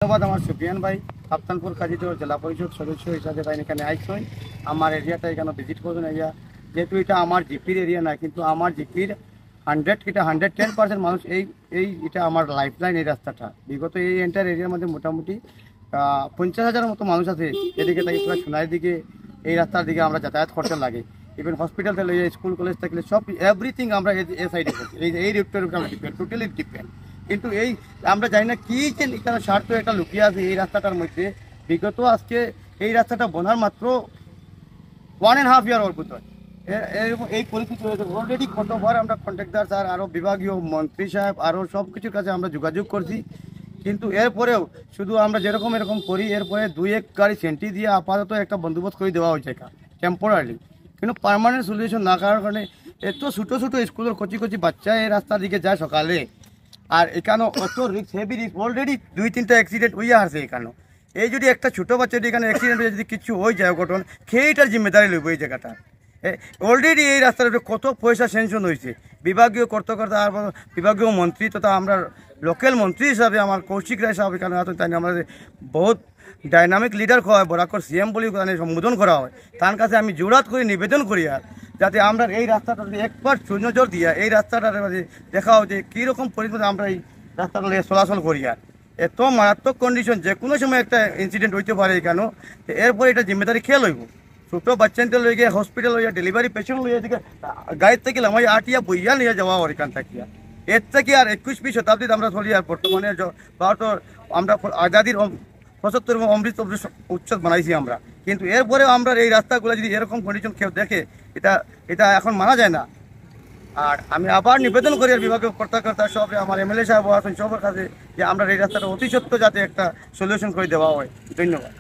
ধন্যবাদ আমার সুফিয়ান ভাই কাপ্তানপুর কাজীটোর জেলা পরিষদ সদস্য হিসাবে তাই এখানে আইসই আমার এরিয়াটা এখানে ভিজিট করবেন এরিয়া যেহেতু এটা আমার জিপির এরিয়া না কিন্তু আমার জিপির 110% মানুষ এটা আমার লাইফ লাইন এই রাস্তাটা বিগত এই এন্টার এরিয়ার মধ্যে মোটামুটি 50,000 মতো মানুষ আছে এদিকে থেকে পুরো সোনার দিকে এই রাস্তার দিকে আমরা যাতায়াত করতে লাগে ইভেন হসপিটাল থেকে স্কুল কলেজ থেকে সব এভরিথিং আমরা এই সাইডে করছি এই রুটের উপরে আমরা ডিপেন্ড টোটালি ডিপেন্ড কিন্তু এই আমরা জানি না কি যে এখানে স্বার্থ একটা লুকিয়ে আছে এই রাস্তাটার মধ্যে বিগত আজকে এই রাস্তাটা বোনার মাত্র 1.5 ইয়ার ওর ভিতর এরকম এই পরিস্থিতি হয়েছে অলরেডি কতবার আমরা কন্ট্রাক্টর স্যার আরও বিভাগীয় মন্ত্রী সাহেব আরও সব কিছুর কাছে আমরা যোগাযোগ করছি কিন্তু এরপরেও শুধু আমরা যেরকম এরকম করি এরপরে 2-1 গাড়ি সেন্টি দিয়ে আপাতত একটা বন্দোবস্ত করে দেওয়া হয়েছে টেম্পোরারি কিন্তু পার্মানেন্ট সলিউশন না করার কারণে এত ছোটো ছোটো স্কুলের কচি কচি বাচ্চা এই রাস্তার দিকে যায় সকালে আর এখানেও অত রিক্স হেভি রিক্স অলরেডি 2-3টা অ্যাক্সিডেন্ট হইয়া আসে এখানেও এই যদি একটা ছোটো বাচ্চা যদি এখানে অ্যাক্সিডেন্ট হয়ে যদি কিছু হয়ে যায় অঘটন সেইটার জিম্মেদারি লইব এই জায়গাটা অলরেডি এই রাস্তার কত পয়সা স্যাংশন হয়েছে বিভাগীয় কর্তাকর্তা আর বিভাগীয় মন্ত্রী তথা আমরা লোকাল মন্ত্রী হিসাবে আমার কৌশিক রায় সাহেব এখানে আছেন তাই আমাদের বহুত ডাইনামিক লিডার খাওয়া হয় বরাকর সিএম বলে সম্বোধন করা হয় তার কাছে আমি জোরাত করে নিবেদন করি আর যাতে আমরা এই রাস্তাটা একবার সুনজর দিয়া এই রাস্তাটার দেখা হয় যে কীরকম পরিস্থিতি আমরা এই রাস্তাটা চলাচল করি আর এত মারাত্মক কন্ডিশন যে কোনো সময় একটা ইনসিডেন্ট হইতে পারে কেন এরপরে এটা জিম্মেদারি খেয়াল হইব ছোটো বাচ্চাদের লই গিয়ে হসপিটাল লইয়া ডেলিভারি পেশেন্ট লইয়া দিকে গাড়ির থেকে আমার আটিয়া বইয়া নিয়ে যাওয়া ওর এখান থাকিয়া এর থেকে আর 21वीं শতাব্দীতে আমরা চলি আর বর্তমানে ভারতের আমরা আজাদির 75 অমৃত উৎসব বানাইছি আমরা কিন্তু এরপরেও আমরা এই রাস্তাগুলো যদি এরকম কন্ডিশন কেউ দেখে এটা এখন মানা যায় না আর আমি আবার নিবেদন করি আর বিভাগীয় কর্তাকর্তা সব আমার এমএলএ সাহেব আছেন সবার কাছে যে আমরা এই রাস্তাটা অতি সত্ত্বর যাতে একটা সলিউশন করে দেওয়া হয় ধন্যবাদ।